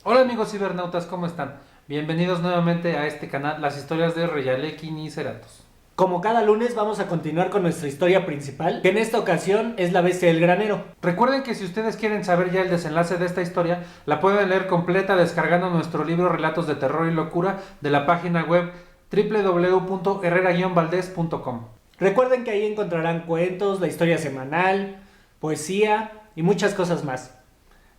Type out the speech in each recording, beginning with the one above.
Hola amigos cibernautas, ¿cómo están? Bienvenidos nuevamente a este canal, las historias de Reyalekin y Ceratos. Como cada lunes vamos a continuar con nuestra historia principal, que en esta ocasión es la bestia del granero. Recuerden que si ustedes quieren saber ya el desenlace de esta historia, la pueden leer completa descargando nuestro libro Relatos de Terror y Locura de la página web www.herrera-valdez.com. Recuerden que ahí encontrarán cuentos, la historia semanal, poesía y muchas cosas más.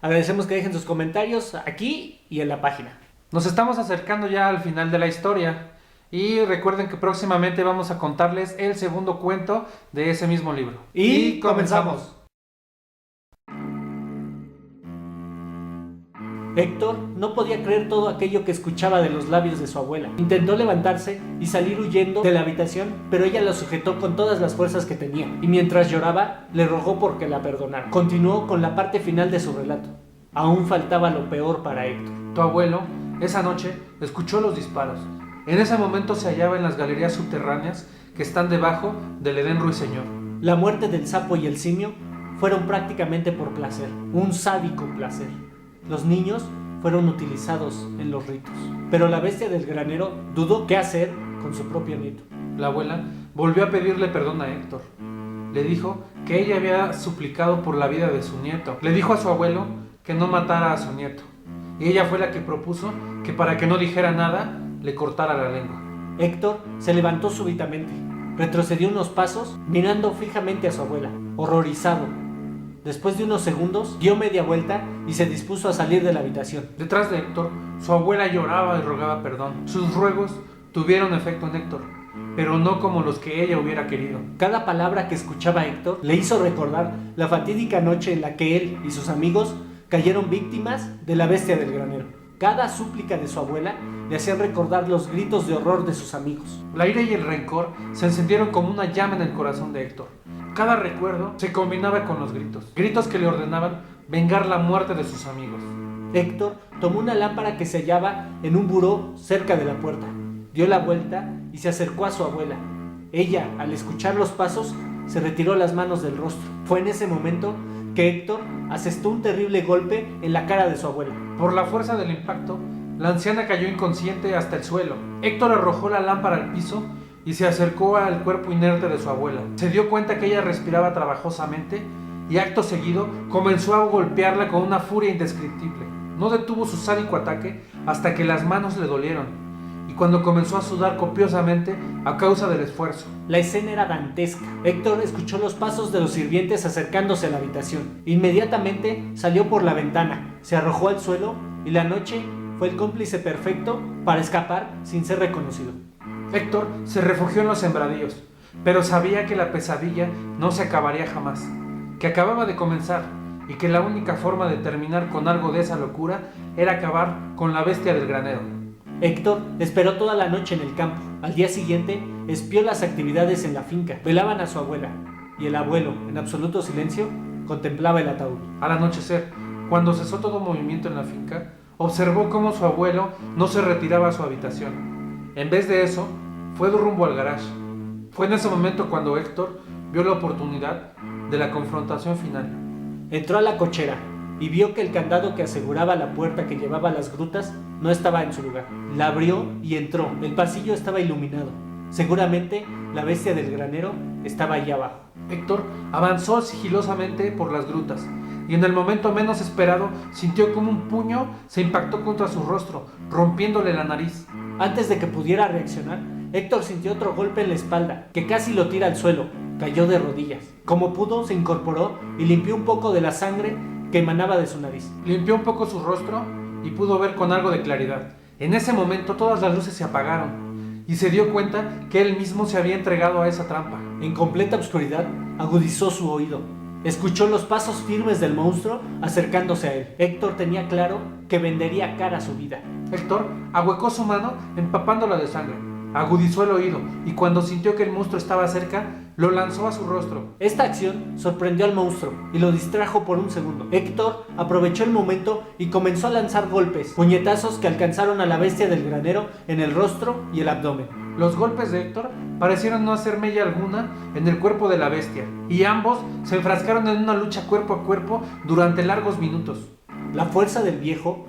Agradecemos que dejen sus comentarios aquí y en la página. Nos estamos acercando ya al final de la historia y recuerden que próximamente vamos a contarles el segundo cuento de ese mismo libro. Y comenzamos. Héctor no podía creer todo aquello que escuchaba de los labios de su abuela. Intentó levantarse y salir huyendo de la habitación, pero ella lo sujetó con todas las fuerzas que tenía, y mientras lloraba, le rogó porque la perdonara. Continuó con la parte final de su relato. Aún faltaba lo peor para Héctor. Tu abuelo, esa noche, escuchó los disparos. En ese momento se hallaba en las galerías subterráneas que están debajo del Edén Ruiseñor. La muerte del sapo y el simio fueron prácticamente por placer, un sádico placer. Los niños fueron utilizados en los ritos, pero la bestia del granero dudó qué hacer con su propio nieto. La abuela volvió a pedirle perdón a Héctor. Le dijo que ella había suplicado por la vida de su nieto. Le dijo a su abuelo que no matara a su nieto. Y ella fue la que propuso que para que no dijera nada, le cortara la lengua. Héctor se levantó súbitamente, retrocedió unos pasos, mirando fijamente a su abuela, horrorizado. Después de unos segundos, dio media vuelta y se dispuso a salir de la habitación. Detrás de Héctor, su abuela lloraba y rogaba perdón. Sus ruegos tuvieron efecto en Héctor, pero no como los que ella hubiera querido. Cada palabra que escuchaba Héctor le hizo recordar la fatídica noche en la que él y sus amigos cayeron víctimas de la bestia del granero. Cada súplica de su abuela le hacía recordar los gritos de horror de sus amigos. La ira y el rencor se encendieron como una llama en el corazón de Héctor. Cada recuerdo se combinaba con los gritos, gritos que le ordenaban vengar la muerte de sus amigos. Héctor tomó una lámpara que se hallaba en un buró cerca de la puerta, dio la vuelta y se acercó a su abuela. Ella, al escuchar los pasos, se retiró las manos del rostro. Fue en ese momento que Héctor asestó un terrible golpe en la cara de su abuela. Por la fuerza del impacto, la anciana cayó inconsciente hasta el suelo. Héctor arrojó la lámpara al piso y se acercó al cuerpo inerte de su abuela. Se dio cuenta que ella respiraba trabajosamente y acto seguido comenzó a golpearla con una furia indescriptible. No detuvo su sádico ataque hasta que las manos le dolieron y cuando comenzó a sudar copiosamente a causa del esfuerzo. La escena era dantesca. Héctor escuchó los pasos de los sirvientes acercándose a la habitación. Inmediatamente salió por la ventana, se arrojó al suelo y la noche fue el cómplice perfecto para escapar sin ser reconocido. Héctor se refugió en los sembradíos, pero sabía que la pesadilla no se acabaría jamás, que acababa de comenzar y que la única forma de terminar con algo de esa locura era acabar con la bestia del granero. Héctor esperó toda la noche en el campo. Al día siguiente espió las actividades en la finca. Velaban a su abuela y el abuelo, en absoluto silencio, contemplaba el ataúd. Al anochecer, cuando cesó todo movimiento en la finca, observó cómo su abuelo no se retiraba a su habitación. En vez de eso, fue rumbo al garage. Fue en ese momento cuando Héctor vio la oportunidad de la confrontación final. Entró a la cochera y vio que el candado que aseguraba la puerta que llevaba a las grutas no estaba en su lugar. La abrió y entró. El pasillo estaba iluminado. Seguramente la bestia del granero estaba allí abajo. Héctor avanzó sigilosamente por las grutas y en el momento menos esperado sintió como un puño se impactó contra su rostro, rompiéndole la nariz. Antes de que pudiera reaccionar, Héctor sintió otro golpe en la espalda, que casi lo tira al suelo. Cayó de rodillas. Como pudo, se incorporó y limpió un poco de la sangre que emanaba de su nariz. Limpió un poco su rostro y pudo ver con algo de claridad. En ese momento todas las luces se apagaron y se dio cuenta que él mismo se había entregado a esa trampa. En completa oscuridad, agudizó su oído. Escuchó los pasos firmes del monstruo acercándose a él. Héctor tenía claro que vendería cara a su vida. Héctor ahuecó su mano empapándola de sangre, agudizó el oído y cuando sintió que el monstruo estaba cerca, lo lanzó a su rostro. Esta acción sorprendió al monstruo y lo distrajo por un segundo. Héctor aprovechó el momento y comenzó a lanzar golpes, puñetazos que alcanzaron a la bestia del granero en el rostro y el abdomen. Los golpes de Héctor parecieron no hacer mella alguna en el cuerpo de la bestia, y ambos se enfrascaron en una lucha cuerpo a cuerpo durante largos minutos. La fuerza del viejo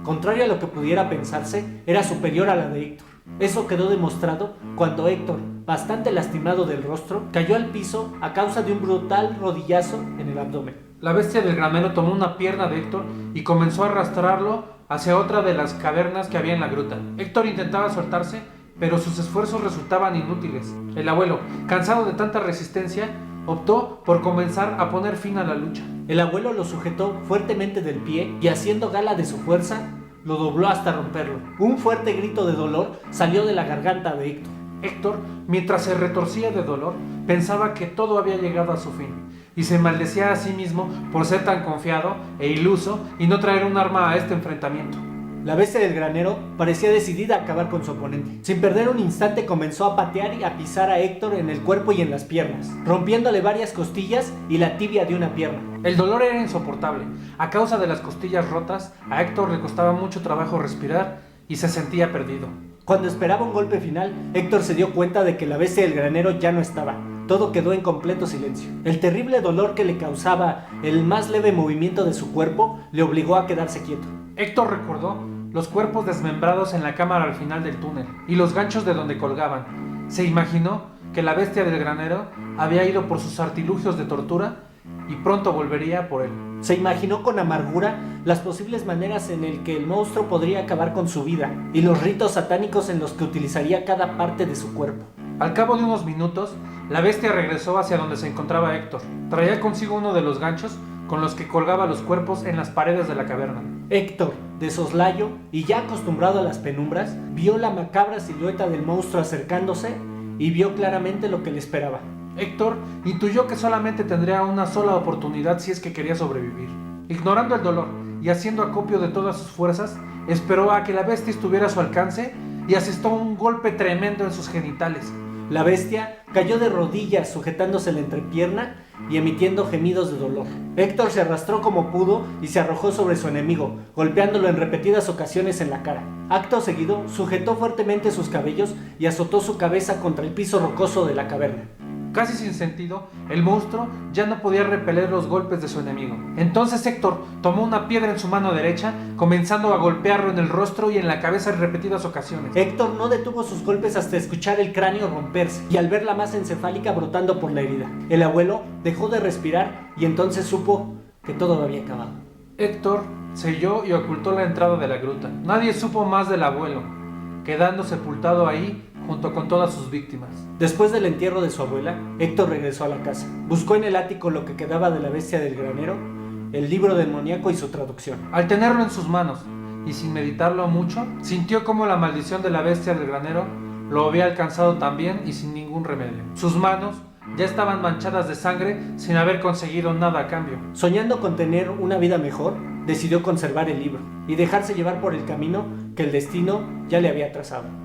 contrario a lo que pudiera pensarse, era superior a la de Héctor. Eso quedó demostrado cuando Héctor, bastante lastimado del rostro, cayó al piso a causa de un brutal rodillazo en el abdomen. La bestia del granero tomó una pierna de Héctor y comenzó a arrastrarlo hacia otra de las cavernas que había en la gruta. Héctor intentaba soltarse, pero sus esfuerzos resultaban inútiles. El abuelo, cansado de tanta resistencia, optó por comenzar a poner fin a la lucha. El abuelo lo sujetó fuertemente del pie y, haciendo gala de su fuerza, lo dobló hasta romperlo. Un fuerte grito de dolor salió de la garganta de Héctor. Héctor, mientras se retorcía de dolor, pensaba que todo había llegado a su fin, y se maldecía a sí mismo por ser tan confiado e iluso y no traer un arma a este enfrentamiento. La bestia del granero parecía decidida a acabar con su oponente. Sin perder un instante comenzó a patear y a pisar a Héctor en el cuerpo y en las piernas, rompiéndole varias costillas y la tibia de una pierna. El dolor era insoportable. A causa de las costillas rotas, a Héctor le costaba mucho trabajo respirar y se sentía perdido. Cuando esperaba un golpe final, Héctor se dio cuenta de que la bestia del granero ya no estaba. Todo quedó en completo silencio. El terrible dolor que le causaba el más leve movimiento de su cuerpo le obligó a quedarse quieto. Héctor recordó los cuerpos desmembrados en la cámara al final del túnel y los ganchos de donde colgaban. Se imaginó que la bestia del granero había ido por sus artilugios de tortura y pronto volvería por él. Se imaginó con amargura las posibles maneras en las que el monstruo podría acabar con su vida y los ritos satánicos en los que utilizaría cada parte de su cuerpo. Al cabo de unos minutos, la bestia regresó hacia donde se encontraba Héctor. Traía consigo uno de los ganchos con los que colgaba los cuerpos en las paredes de la caverna. Héctor, de soslayo y ya acostumbrado a las penumbras, vio la macabra silueta del monstruo acercándose y vio claramente lo que le esperaba. Héctor intuyó que solamente tendría una sola oportunidad si es que quería sobrevivir. Ignorando el dolor y haciendo acopio de todas sus fuerzas, esperó a que la bestia estuviera a su alcance y asestó un golpe tremendo en sus genitales. La bestia cayó de rodillas sujetándose la entrepierna y emitiendo gemidos de dolor. Héctor se arrastró como pudo y se arrojó sobre su enemigo, golpeándolo en repetidas ocasiones en la cara. Acto seguido, sujetó fuertemente sus cabellos y azotó su cabeza contra el piso rocoso de la caverna. Casi sin sentido, el monstruo ya no podía repeler los golpes de su enemigo. Entonces Héctor tomó una piedra en su mano derecha, comenzando a golpearlo en el rostro y en la cabeza en repetidas ocasiones. Héctor no detuvo sus golpes hasta escuchar el cráneo romperse y al ver la masa encefálica brotando por la herida. El abuelo dejó de respirar y entonces supo que todo había acabado. Héctor selló y ocultó la entrada de la gruta. Nadie supo más del abuelo, quedando sepultado ahí junto con todas sus víctimas. Después del entierro de su abuela, Héctor regresó a la casa. Buscó en el ático lo que quedaba de la bestia del granero, el libro demoníaco y su traducción. Al tenerlo en sus manos y sin meditarlo mucho, sintió como la maldición de la bestia del granero lo había alcanzado también y sin ningún remedio. Sus manos ya estaban manchadas de sangre sin haber conseguido nada a cambio. Soñando con tener una vida mejor, decidió conservar el libro y dejarse llevar por el camino que el destino ya le había trazado.